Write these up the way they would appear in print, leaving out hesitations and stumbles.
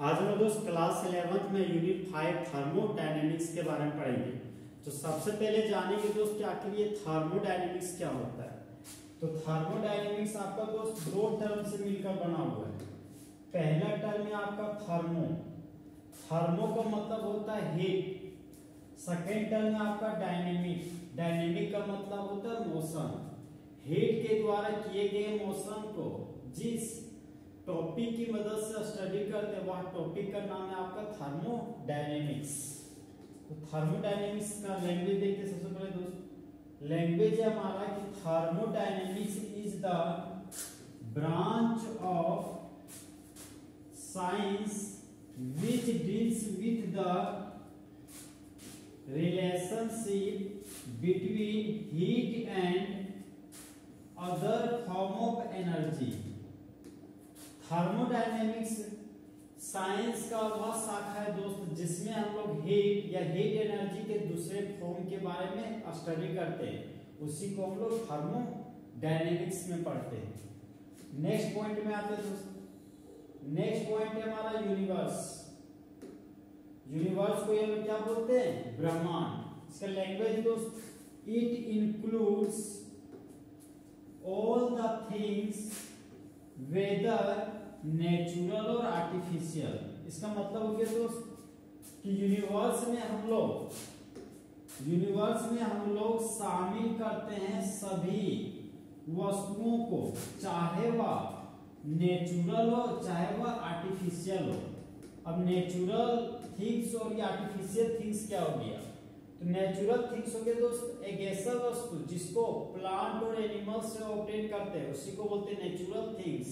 आज हम दोस्त क्लास 11th में यूनिट 5 थर्मोडायनेमिक्स के बारे में पढ़ेंगे। तो सबसे पहले जानेंगे दोस्त कि आखिर ये थर्मोडायनेमिक्स क्या होता है। तो थर्मोडायनेमिक्स आपका दोस्त दो टर्म से मिलकर बना हुआ है। पहला टर्म है आपका थर्मो, थर्मो का मतलब होता है हीट। सेकेंड टर्म है आपका डायनेमिक, डायनेमिक का मतलब होता है मोशन। हीट के द्वारा किए गए मोशन को जिस टॉपिक की मदद से स्टडी करते हैं वह टॉपिक का नाम है आपका थर्मोडायनेमिक्स। तो थर्मोडायनेमिक्स का लैंग्वेज देखते सबसे पहले दोस्त, लैंग्वेज है हमारा कि thermodynamics is the branch of science which deals with the relationship between heat and other form of energy। Thermodynamics science का वह शाखा है दोस्त जिसमें हम लोग हीट या हीट एनर्जी के दूसरे फॉर्म के बारे में स्टडी करते हैं, उसी को हम लोग थर्मोडायनेमिक्स में पढ़ते हैं। नेक्स्ट पॉइंट में आते हैं दोस्त, नेक्स्ट पॉइंट है हमारा यूनिवर्स। यूनिवर्स को ये लोग क्या बोलते हैं? ब्रह्मांड। इसका लैंग्वेज दोस्त, it includes all the things whether natural और आर्टिफिशियल। इसका मतलब हो गया दोस्त कि यूनिवर्स में हम लोग शामिल करते हैं सभी वस्तुओं को, चाहे वह नेचुरल हो चाहे वह आर्टिफिशियल हो। अब नेचुरल थिंग्स और ये आर्टिफिशियल थिंग्स क्या हो गया? तो नेचुरल थिंग्स हो गया दोस्त एक ऐसा वस्तु जिसको प्लांट और एनिमल्स से ऑब्टेन करते हैं, उसी को बोलते हैं नेचुरल थिंग्स।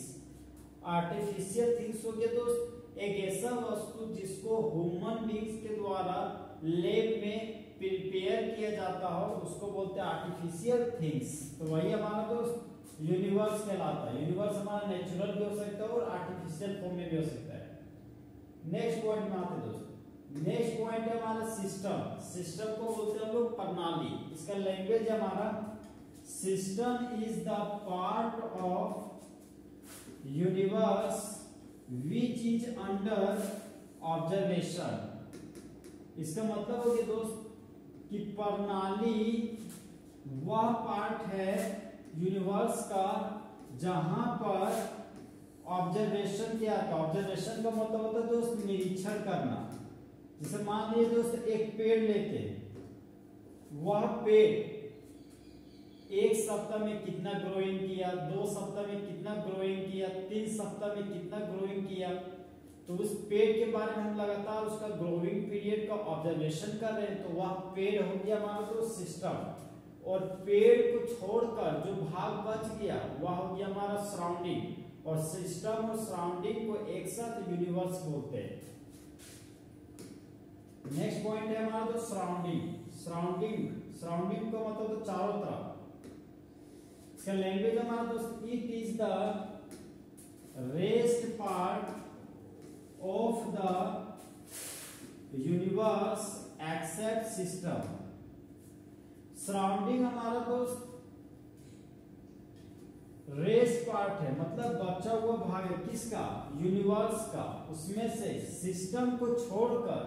आर्टिफिशियल थिंग्स हो गया दोस्त एक ऐसा वस्तु जिसको ह्यूमन बीइंग्स के द्वारा लैब में प्रिपेयर किया जाता हो, उसको बोलते हैं आर्टिफिशियल थिंग्स। तो वही हमारा दोस्त यूनिवर्स कहलाता है। यूनिवर्स हमारा नेचुरल भी हो सकता है और आर्टिफिशियल फॉर्म में भी हो सकता है। नेक्स्ट पॉइंट में आते हैं दोस्त, नेक्स्ट पॉइंट है हमारा सिस्टम। सिस्टम को बोलते हैं हम लोग प्रणाली। इसका लैंग्वेज है हमारा, system is the part of universe which is under observation. इसका मतलब हो गया दोस्त कि प्रणाली वह पार्ट है यूनिवर्स का जहां पर ऑब्जर्वेशन किया था। ऑब्जर्वेशन का मतलब होता है दोस्त निरीक्षण करना। जैसे मान लीजिए दोस्त एक पेड़ लेते हैं, वह पेड़ एक सप्ताह में कितना ग्रोइंग किया, 2 सप्ताह में कितना ग्रोइंग किया, 3 सप्ताह में कितना ग्रोइंग किया। तो उस पेड़ के बारे में हम लगातार उसका ग्रोइंग पीरियड का ऑब्जर्वेशन कर रहे हैं, तो वह पेड़ हो गया हमारा तो सिस्टम। और पेड़ को छोड़कर जो भाग बच गया वह हो गया हमारा सराउंडिंग। और सिस्टम और सराउंडिंग को एक साथ यूनिवर्स बोलते हैं। नेक्स्ट पॉइंट है हमारा तो सराउंडिंग। सराउंडिंग का मतलब तो चारों तरफ। इसका लैंग्वेज हमारा दोस्त, it is the rest part of the universe except system. Surrounding हमारा दोस्त रेस्ट पार्ट है, मतलब बचा हुआ भाग है किसका? यूनिवर्स का। उसमें से सिस्टम को छोड़कर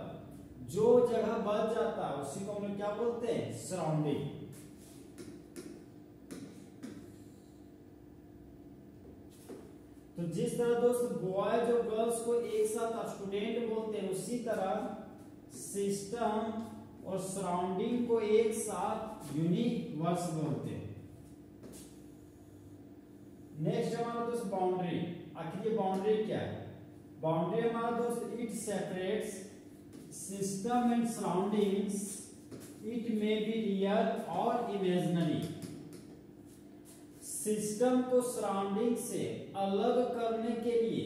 जो जगह बच जाता है उसी को हम लोग क्या बोलते हैं? सराउंडिंग। तो जिस तरह दोस्त बॉयज और गर्ल्स को एक साथ स्टूडेंट बोलते हैं, उसी तरह सिस्टम और सराउंडिंग को एक साथ यूनिवर्स बोलते हैं। नेक्स्ट हमारा दोस्त बाउंड्री। आखिर ये बाउंड्री क्या है? बाउंड्री हमारा दोस्त, it separates system and surroundings. It may be real और इमेजिनरी। सिस्टम को सराउंडिंग से अलग करने के लिए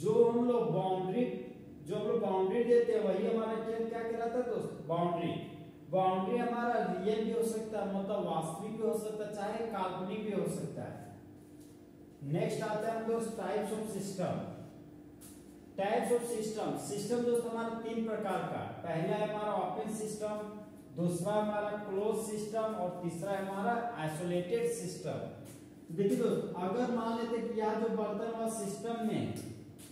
जो हम लोग बाउंड्री देते हैं वही हमारा क्या कहलाता है दोस्त? बाउंड्री। बाउंड्री हमारा रियल भी हो सकता है, मतलब वास्तविक भी हो सकता है, चाहे काल्पनिक भी हो सकता है। नेक्स्ट आता है हम दोस्त types of system. Types of system. System दोस्त हमारा 3 प्रकार का। पहला है हमारा ओपन सिस्टम, दूसरा हमारा क्लोज सिस्टम और तीसरा है हमारा आइसोलेटेड सिस्टम। देखिए दोस्त, अगर मान लेते कि यह जो बर्तन वाला सिस्टम में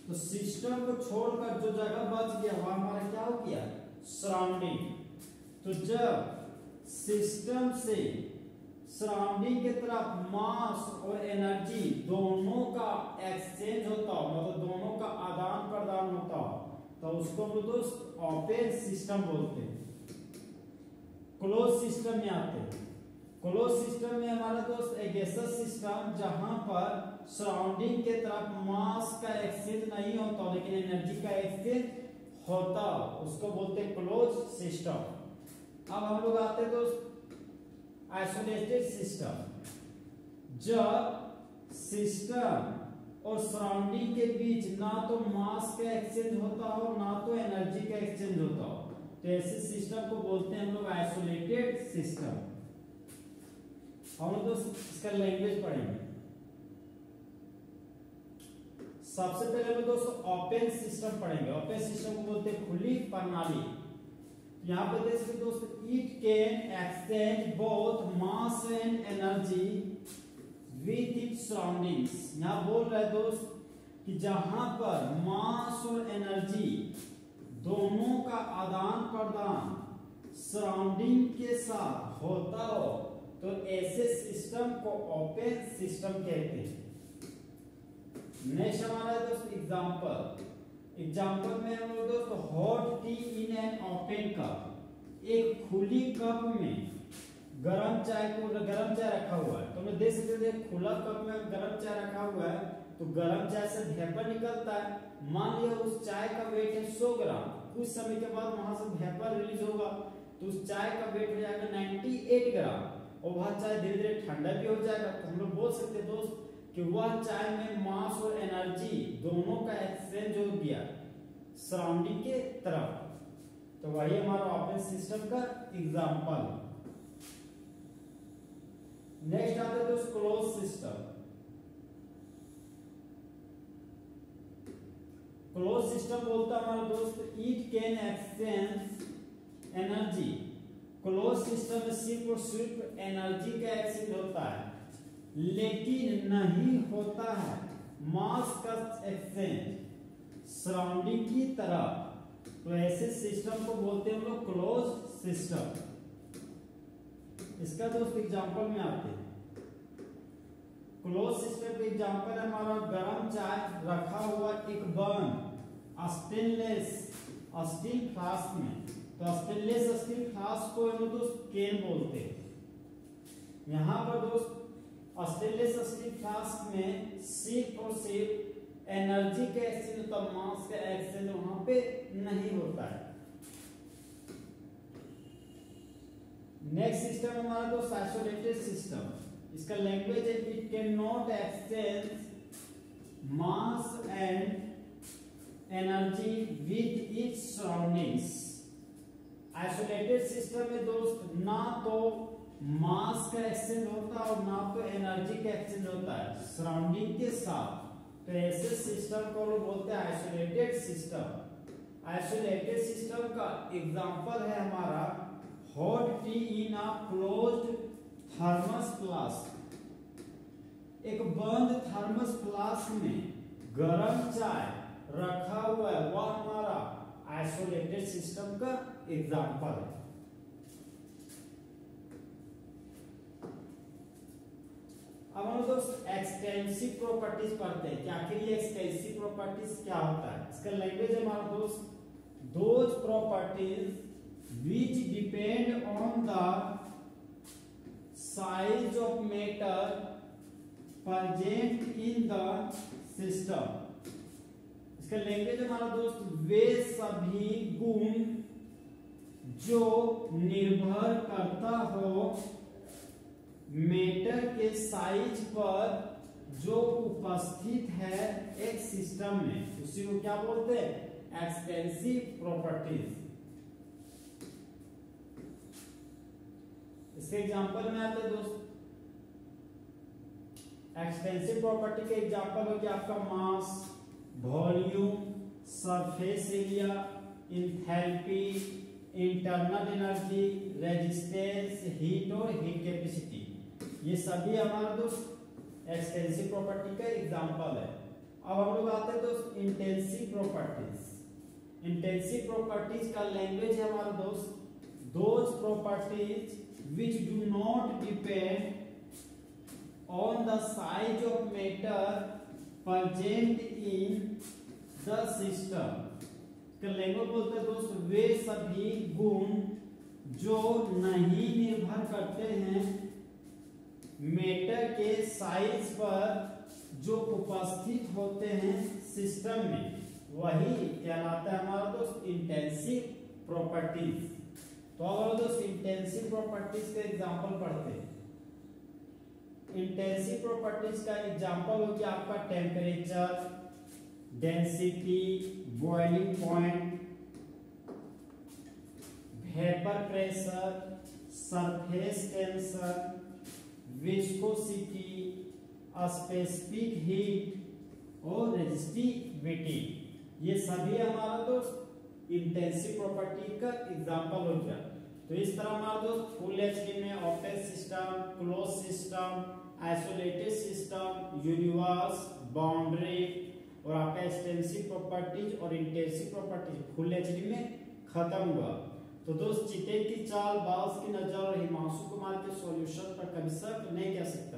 तो सिस्टम को छोड़कर जो जगह बच गया वह हमारा क्या हो गया, सराउंडिंग। तो जब सिस्टम से सराउंडिंग की तरफ मास और एनर्जी दोनों का एक्सचेंज होता हो, मतलब दोनों का आदान प्रदान होता हो, तो उसको हम दोस्त ओपन सिस्टम बोलते हैं। क्लोज सिस्टम में आते हैं। क्लोज सिस्टम में हमारा दोस्त एक ऐसा सिस्टम जहां पर सराउंडिंग के तरफ मास का एक्सचेंज नहीं होता लेकिन एनर्जी का एक्सचेंज होता, उसको बोलते हैं क्लोज सिस्टम। अब हम लोग आते हैं दोस्त आइसोलेटेड सिस्टम। जब सिस्टम और सराउंडिंग के बीच ना तो मास का एक्सचेंज होता हो ना तो एनर्जी का एक्सचेंज होता हो, तो ऐसे सिस्टम को बोलते हैं हम लोग आइसोलेटेड सिस्टम। हम लोग दोस्त इसका लैंग्वेज पढ़ेंगे। सबसे पहले हम दोस्तों ओपन सिस्टम पढ़ेंगे। ओपन सिस्टम को बोलते हैं खुली प्रणाली। यहाँ पे देख सकते दोस्तों, it can exchange both mass and energy with its surroundings. यहाँ बोल रहा है दोस्त कि जहां पर मास और एनर्जी दोनों का आदान प्रदान सराउंडिंग के साथ होता हो तो ऐसे सिस्टम को ओपन सिस्टम कहते हैं। नेक्स्ट हमारा है दोस्त एग्जांपल। एग्जांपल में हम लोग दोस्त hot T in an open cup, एक खुली कप में गरम चाय रखा हुआ है। तो हम देख सकते हैं खुला कप में गरम चाय रखा हुआ है तो गरम चाय से वेपर निकलता है। मान लिया उस चाय का वेट है 100 ग्राम, कुछ समय के बाद वहां से वेपर रिलीज होगा तो उस चाय का वेट हो जाएगा 98 ग्राम और वह चाय धीरे धीरे ठंडा भी हो जाएगा। तो हम लोग बोल सकते हैं दोस्त कि वह चाय में मास और एनर्जी दोनों का एक्सचेंज हो गया सराउंडिंग के तरफ। तो वही हमारा ओपन सिस्टम का एग्जांपल। नेक्स्ट आता है दोस्त क्लोज सिस्टम। क्लोज सिस्टम बोलता है हमारा दोस्त it can exchange energy. Close system में सिर्फ और सिर्फ एनर्जी का एक्सचेंज होता है लेकिन नहीं होता है मास का एक्सचेंज सराउंडिंग की तरफ। तो ऐसे सिस्टम को बोलते हैं हम लोग क्लोज सिस्टम। इसका दोस्त एग्जांपल में आते हैं। क्लोज सिस्टम का एग्जांपल है हमारा गरम चाय रखा हुआ एक बर्न स्टेनलेस स्टील फ्लास्क में। तो स्टेनलेस स्टील फ्लास्क को हम दोस्त केन बोलते हैं। यहाँ पर दोस्त स्टेनलेस स्टील फ्लास्क में सिर्फ और सिर्फ एनर्जी का एक्सचेंज होता है, मास का एक्सचेंज वहां पे नहीं होता है। नेक्स्ट सिस्टम हमारा दोस्त आइसोलेटेड सिस्टम। इसका लैंग्वेज है it can not exchange mass and energy with its surroundings. Isolated system में दोस्त ना तो मास का एक्सचेंज होता है और ना तो एनर्जी का एक्सचेंज होता है सराउंडिंग के साथ। तो ऐसे सिस्टम को लोग बोलते हैं आइसोलेटेड सिस्टम। आइसोलेटेड सिस्टम का एग्जांपल है हमारा hot T in a closed thermos flask. एक बंद थर्मस फ्लास्क में गरम चाय रखा हुआ है, वह हमारा आइसोलेटेड सिस्टम का एग्जांपल है। अब हम दोस्त एक्सटेंसिव प्रॉपर्टीज पढ़ते हैं कि आखिर ये एक्सटेंसिव प्रॉपर्टीज क्या होता है। इसका लैंग्वेज है हमारा दोस्त those properties which depend on the size of matter present in the system। इसका लैंग्वेज हमारा दोस्त वे सभी गुण जो निर्भर करता हो मेटर के साइज पर जो उपस्थित है एक सिस्टम में, उसी को क्या बोलते हैं एक्सटेंसिव प्रॉपर्टीज। इसके एग्जांपल में आते हैं दोस्त एक्सटेंसिव प्रॉपर्टी के एग्जांपल हो गया आपका mass, volume, surface area, enthalpy, internal energy, resistance, heat और हीट कैपेसिटी। ये सभी हमारा दोस्त एक्सटेंसिव प्रॉपर्टी का एग्जांपल है। अब हम लोग आते हैं दोस्त इंटेंसिव प्रॉपर्टीज। इंटेंसिव प्रॉपर्टीज का लैंग्वेज है हमारा दोस्त those properties which do not depend on the size of matter present in the system। इसका लैंग्वेज बोलते हैं दोस्त वे सभी गुण जो नहीं निर्भर करते हैं मैटर के साइज पर जो उपस्थित होते हैं सिस्टम में, वही कहलाता है हमारा दोस्त इंटेंसिव प्रॉपर्टीज। तो अब दोस्त इंटेंसिव प्रॉपर्टीज का एग्जांपल पढ़ते हैं। इंटेंसिव प्रॉपर्टीज का एग्जांपल हो गया आपका temperature, density, boiling point, vapour pressure, surface tension, viscosity, specific heat और रेजिस्टिविटी। ये सभी हमारा दोस्त इंटेंसिव प्रॉपर्टी का एग्जांपल हो गया। तो इस तरह हमारा दोस्त फुल एचडी में open system, close system, isolated system, universe, boundary और आपका एक्सटेंसिव प्रॉपर्टीज और इंटेंसिव प्रॉपर्टीज फुल एचडी में खत्म हुआ। तो दोस्त चिते की चाल, बाल्स की नजर और हिमांशु कुमार के सॉल्यूशन पर कभी शक नहीं कह सकता।